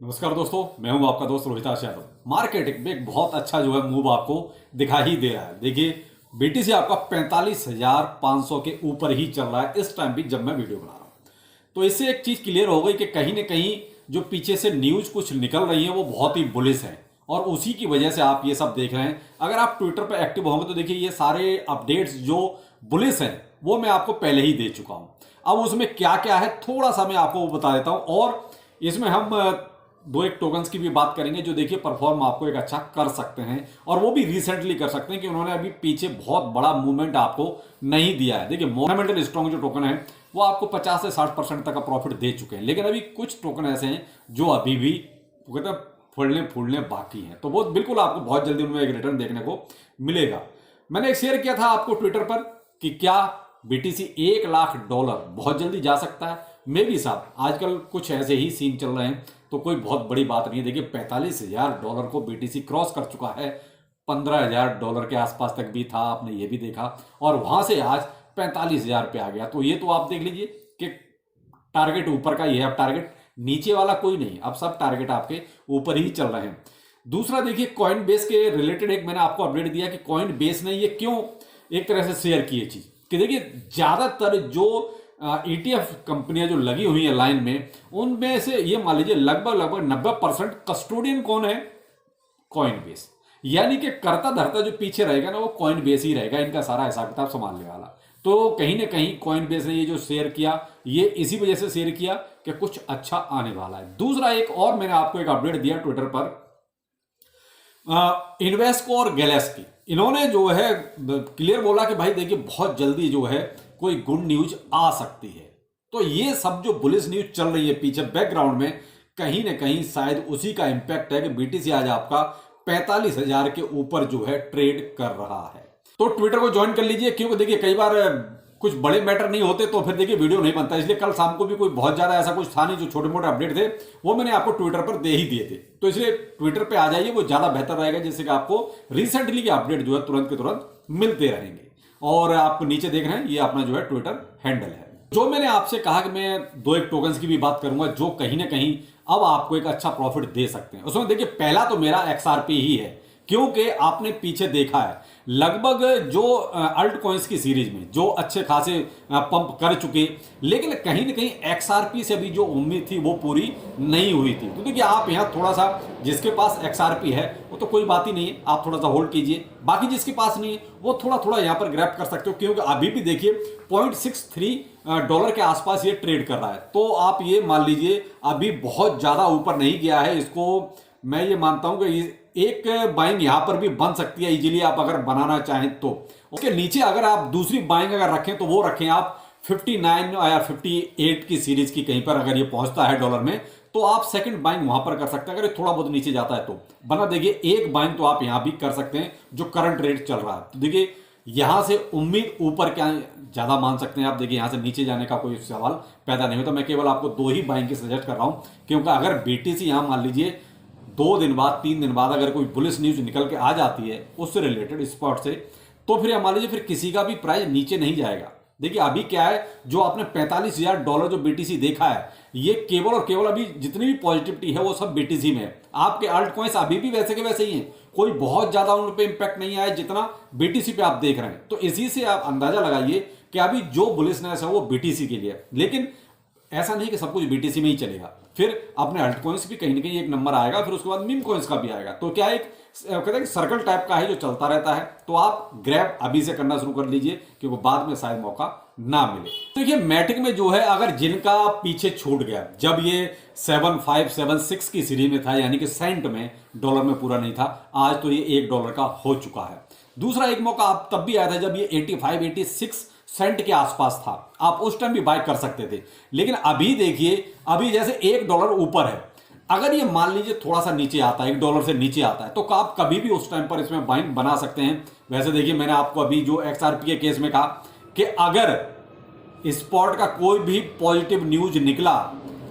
नमस्कार दोस्तों, मैं हूं आपका दोस्त रोहिताश यादव। मार्केट में एक बहुत अच्छा जो है मूव आपको दिखाई ही दे रहा है। देखिए, बीटीसी आपका 45,500 के ऊपर ही चल रहा है इस टाइम भी जब मैं वीडियो बना रहा हूं। तो इससे एक चीज क्लियर हो गई कि कहीं ना कहीं जो पीछे से न्यूज कुछ निकल रही है वो बहुत ही बुलिश है, और उसी की वजह से आप ये सब देख रहे हैं। अगर आप ट्विटर पर एक्टिव होंगे तो देखिए, ये सारे अपडेट्स जो बुलिश हैं वो मैं आपको पहले ही दे चुका हूं। अब उसमें क्या क्या है थोड़ा सा मैं आपको वो बता देता हूं, और इसमें हम दो एक टोकन्स की भी बात करेंगे जो देखिए परफॉर्म आपको एक अच्छा कर सकते हैं, और वो भी रिसेंटली कर सकते हैं कि उन्होंने अभी पीछे बहुत बड़ा मूवमेंट आपको नहीं दिया है। देखिए, मोमेंटल स्ट्रॉन्ग जो टोकन है वो आपको 50 से 60% तक का प्रॉफिट दे चुके हैं, लेकिन अभी कुछ टोकन ऐसे हैं जो अभी भी कहते हैं फूलने फूलने बाकी हैं। तो वो बिल्कुल आपको बहुत जल्दी उनमें एक रिटर्न देखने को मिलेगा। मैंने एक शेयर किया था आपको ट्विटर पर कि क्या बीटीसी $1,00,000 बहुत जल्दी जा सकता है। मे भी साहब आजकल कुछ ऐसे ही सीन चल रहे हैं, तो कोई बहुत बड़ी बात नहीं है। देखिए, $45,000 को बीटीसी क्रॉस कर चुका है। $15,000 के आसपास तक भी था, आपने ये भी देखा, और वहां से आज 45,000 पे आ गया। तो ये तो आप देख लीजिए कि टारगेट ऊपर का ही है। अब टारगेट नीचे वाला कोई नहीं, अब सब टारगेट आपके ऊपर ही चल रहे हैं। दूसरा देखिए, कॉइन बेस के रिलेटेड एक मैंने आपको अपडेट दिया कि कॉइन बेस ने ये क्यों एक तरह से शेयर की चीज कि देखिए, ज्यादातर जो ईटीएफ कंपनियां जो लगी हुई है लाइन में, उनमें से ये मान लीजिए लगभग लगभग 90% कस्टोडियन कौन है? Coin base. यानी कि करता धरता जो पीछे रहेगा ना, वो कॉइन बेस ही रहेगा, इनका सारा हिसाब किताब संभालने वाला। तो कहीं ना कहीं कॉइन बेस ने ये जो शेयर किया, ये इसी वजह से शेयर किया कि कुछ अच्छा आने वाला है। दूसरा एक और मैंने आपको एक अपडेट दिया ट्विटर पर, इन्वेस्को और गैलेक्सी, इन्होंने जो है क्लियर बोला कि भाई देखिए, बहुत जल्दी जो है कोई गुड न्यूज आ सकती है। तो ये सब जो बुलिश न्यूज चल रही है पीछे बैकग्राउंड में, कहीं ना कहीं शायद उसी का इंपैक्ट है कि बीटीसी आज आपका 45,000 के ऊपर जो है ट्रेड कर रहा है। तो ट्विटर को ज्वाइन कर लीजिए, क्योंकि देखिए कई बार कुछ बड़े मैटर नहीं होते तो फिर देखिए वीडियो नहीं बनता। इसलिए कल शाम को भी कोई बहुत ज्यादा ऐसा कुछ था नहीं, जो छोटे मोटे अपडेट थे वो मैंने आपको ट्विटर पर दे ही दिए थे। तो इसलिए ट्विटर पे आ जाइए, वो ज्यादा बेहतर रहेगा, जिससे कि आपको रिसेंटली के अपडेट जो है तुरंत के तुरंत मिलते रहेंगे। और आप नीचे देख रहे हैं, ये अपना जो है ट्विटर हैंडल है। जो मैंने आपसे कहा कि मैं दो एक टोकन्स की भी बात करूंगा जो कहीं ना कहीं अब आपको एक अच्छा प्रॉफिट दे सकते हैं। उसमें देखिए, पहला तो मेरा एक्सआरपी ही है, क्योंकि आपने पीछे देखा है लगभग जो अल्ट कॉइन्स की सीरीज में जो अच्छे खासे पंप कर चुके, लेकिन कहीं ना कहीं एक्सआरपी से भी जो उम्मीद थी वो पूरी नहीं हुई थी। तो देखिए, आप यहां थोड़ा सा, जिसके पास एक्सआरपी है वो तो कोई बात ही नहीं है, आप थोड़ा सा होल्ड कीजिए। बाकी जिसके पास नहीं है वो थोड़ा थोड़ा यहां पर ग्रैब कर सकते हो, क्योंकि अभी भी देखिए $0.63 के आसपास ये ट्रेड कर रहा है। तो आप ये मान लीजिए अभी बहुत ज्यादा ऊपर नहीं गया है। इसको मैं ये मानता हूं कि एक बाइंग यहां पर भी बन सकती है इजीली, आप अगर बनाना चाहें तो। उसके नीचे अगर आप दूसरी बाइंग अगर रखें तो वो रखें आप 59 या 58 की सीरीज की, कहीं पर अगर ये पहुंचता है डॉलर में तो आप सेकंड बाइंग वहां पर कर सकते हैं। अगर ये थोड़ा बहुत नीचे जाता है तो बना, देखिए एक बाइंग तो आप यहां भी कर सकते हैं जो करंट रेट चल रहा है। तो देखिए, यहां से उम्मीद ऊपर क्या ज्यादा मान सकते हैं आप। देखिए, यहां से नीचे जाने का कोई सवाल पैदा नहीं होता। मैं केवल आपको दो ही बाइंग की सजेस्ट कर रहा हूं, क्योंकि अगर बीटीसी यहां मान लीजिए 2 दिन बाद 3 दिन बाद अगर कोई बुलिश न्यूज निकल के आ जाती है उससे रिलेटेड स्पॉट से, तो फिर मान लीजिए फिर किसी का भी प्राइस नीचे नहीं जाएगा। देखिए, अभी क्या है, जो आपने $45,000 जो बीटीसी देखा है, ये केवल और केवल अभी जितनी भी पॉजिटिविटी है वो सब बीटीसी में है। आपके अल्ट कॉइन्स अभी भी वैसे के वैसे ही हैं, कोई बहुत ज्यादा उन पे इंपैक्ट नहीं आया जितना बीटीसी पे आप देख रहे हैं। तो इसी से आप अंदाजा लगाइए कि अभी जो बुलिशनेस है वो बीटीसी के लिए। लेकिन ऐसा नहीं कि सब कुछ बीटीसी में ही चलेगा, फिर अपने अल्ट कॉइन्स भी कहीं ना कहीं एक नंबर आएगा, फिर उसके बाद मीम कॉइन्स का भी आएगा। तो क्या एक कहते हैं कि सर्कल टाइप का है जो चलता रहता है। तो आप ग्रैब अभी से करना शुरू कर लीजिए, क्योंकि बाद में शायद मौका ना मिले। तो देखिए, मैटिक में जो है, अगर जिनका पीछे छूट गया, जब ये 7576 की सीरीज में था, यानी कि सेंट में, डॉलर में पूरा नहीं था, आज तो ये $1 का हो चुका है। दूसरा एक मौका आप तब भी आया था जब ये 85-86 सेंट के आसपास था, आप उस टाइम भी बाय कर सकते थे। लेकिन अभी देखिए, अभी जैसे $1 ऊपर है, अगर ये मान लीजिए थोड़ा सा नीचे आता है, $1 से नीचे आता है, तो आप कभी भी उस टाइम पर इसमें बाइंग बना सकते हैं। वैसे देखिए, मैंने आपको अभी जो एक्सआरपी के केस में कहा कि अगर स्पॉट का कोई भी पॉजिटिव न्यूज निकला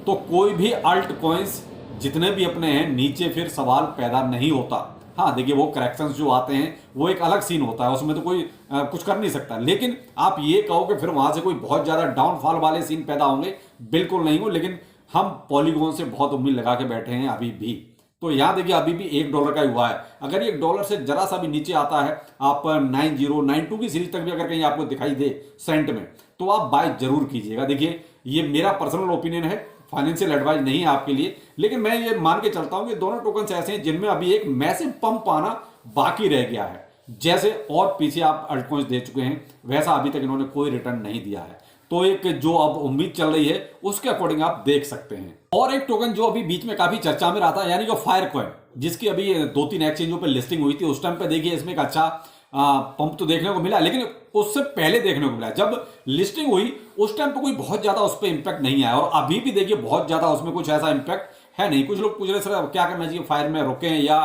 तो कोई भी अल्ट कॉइन्स जितने भी अपने हैं नीचे फिर सवाल पैदा नहीं होता। हाँ देखिए, वो करेक्शंस जो आते हैं वो एक अलग सीन होता है, उसमें तो कोई कुछ कर नहीं सकता। लेकिन आप ये कहो कि फिर वहां से कोई बहुत ज्यादा डाउनफॉल वाले सीन पैदा होंगे, बिल्कुल नहीं हो। लेकिन हम पॉलीगॉन से बहुत उम्मीद लगा के बैठे हैं अभी भी। तो यहाँ देखिए अभी भी $1 का ही हुआ है। अगर ये $1 से जरा सा भी नीचे आता है, आप 9092 की सीरीज तक भी अगर कहीं आपको दिखाई दे सेंट में, तो आप बाय जरूर कीजिएगा। देखिए ये मेरा पर्सनल ओपिनियन है, फाइनेंशियल एडवाइस नहीं है आपके लिए, लेकिन मैं ये मान के चलता हूं कि दोनों टोकन्स ऐसे हैं जिनमें अभी एक मैसिव पंप आना बाकी रह गया है। जैसे और पीछे आप अल्टकॉइंस दे चुके हैं, वैसा अभी तक इन्होंने कोई रिटर्न नहीं दिया है। तो एक जो अब उम्मीद चल रही है उसके अकॉर्डिंग आप देख सकते हैं। और एक टोकन जो अभी बीच में काफी चर्चा में रहा था, यानी जो फायर कॉइन, जिसकी अभी 2-3 एक्सचेंजों पे लिस्टिंग हुई थी, उस टाइम पे देखिए इसमें एक अच्छा पंप तो देखने को मिला, लेकिन उससे पहले देखने को मिला जब लिस्टिंग हुई उस टाइम पे कोई बहुत ज्यादा उस पर इंपैक्ट नहीं आया, और अभी भी देखिए बहुत ज्यादा उसमें कुछ ऐसा इंपैक्ट है नहीं। कुछ लोग पूछ रहे सर क्या करना चाहिए, फायर में रुकें या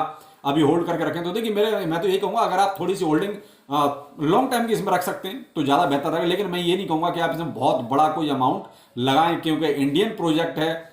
अभी होल्ड करके रखें। तो देखिए मैं तो यही कहूंगा, अगर आप थोड़ी सी होल्डिंग लॉन्ग टाइम की इसमें रख सकते हैं तो ज्यादा बेहतर रहेगा, लेकिन मैं ये नहीं कहूंगा कि आप इसमें बहुत बड़ा कोई अमाउंट लगाएं, क्योंकि इंडियन प्रोजेक्ट है,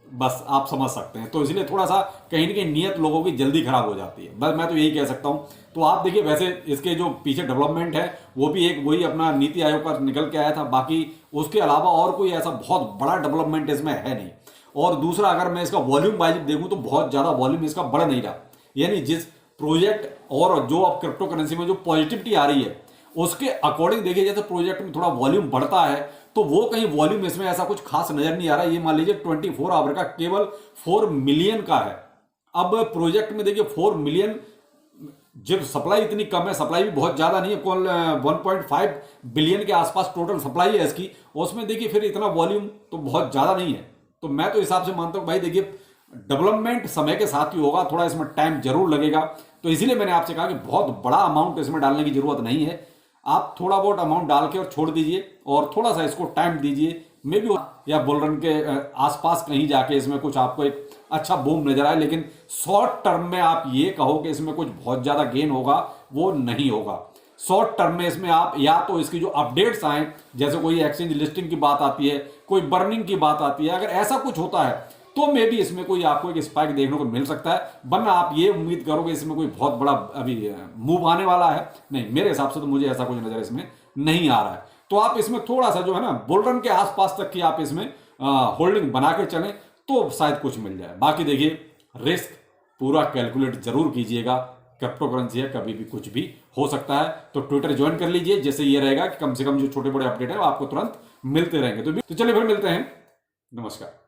बस आप समझ सकते हैं। तो इसलिए थोड़ा सा कहीं ना कहीं नीयत लोगों की जल्दी खराब हो जाती है, बस मैं तो यही कह सकता हूं। तो आप देखिए वैसे इसके जो पीछे डेवलपमेंट है वो भी एक वही अपना नीति आयोग पर निकल के आया था, बाकी उसके अलावा और कोई ऐसा बहुत बड़ा डेवलपमेंट इसमें है नहीं। और दूसरा अगर मैं इसका वॉल्यूम वाइज देखूं तो बहुत ज्यादा वॉल्यूम इसका बढ़ नहीं रहा, यानी जिस प्रोजेक्ट और जो अब क्रिप्टो करेंसी में जो पॉजिटिविटी आ रही है उसके अकॉर्डिंग देखिए, जैसे प्रोजेक्ट में थोड़ा वॉल्यूम बढ़ता है तो वो कहीं वॉल्यूम इसमें ऐसा कुछ खास नजर नहीं आ रहा। ये मान लीजिए 24 आवर का केवल 4 मिलियन का है। अब प्रोजेक्ट में देखिए 4 मिलियन, जब सप्लाई इतनी कम है, सप्लाई भी बहुत ज्यादा नहीं है, 1.5 बिलियन के आसपास टोटल सप्लाई है इसकी, उसमें देखिए फिर इतना वॉल्यूम तो बहुत ज्यादा नहीं है। तो मैं तो हिसाब से मानता हूं भाई देखिए डेवलपमेंट समय के साथ ही होगा, थोड़ा इसमें टाइम जरूर लगेगा। तो इसीलिए मैंने आपसे कहा कि बहुत बड़ा अमाउंट इसमें डालने की जरूरत नहीं है, आप थोड़ा बहुत अमाउंट डाल के और छोड़ दीजिए और थोड़ा सा इसको टाइम दीजिए, मे बी या बुलरन के आसपास कहीं जाके इसमें कुछ आपको एक अच्छा बूम नजर आए। लेकिन शॉर्ट टर्म में आप ये कहो कि इसमें कुछ बहुत ज्यादा गेन होगा, वो नहीं होगा। शॉर्ट टर्म में इसमें आप या तो इसकी जो अपडेट्स आए, जैसे कोई एक्सचेंज लिस्टिंग की बात आती है, कोई बर्निंग की बात आती है, अगर ऐसा कुछ होता है तो मे भी इसमें कोई आपको एक स्पाइक देखने को मिल सकता है, वरना आप ये उम्मीद करोगे इसमें कोई बहुत बड़ा अभी मूव आने वाला है, नहीं, मेरे हिसाब से तो मुझे ऐसा कुछ नजर इसमें नहीं आ रहा है। तो आप इसमें थोड़ा सा जो है ना बुलरन के आसपास तक की आप इसमें होल्डिंग बना के चलें तो शायद कुछ मिल जाए। बाकी देखिए रिस्क पूरा कैलकुलेट जरूर कीजिएगा, क्रिप्टो करेंसी है, कभी भी कुछ भी हो सकता है। तो ट्विटर ज्वाइन कर लीजिए, जिससे ये रहेगा कि कम से कम जो छोटे बड़े अपडेट है वो आपको तुरंत मिलते रहेंगे। तो चलिए फिर मिलते हैं, नमस्कार।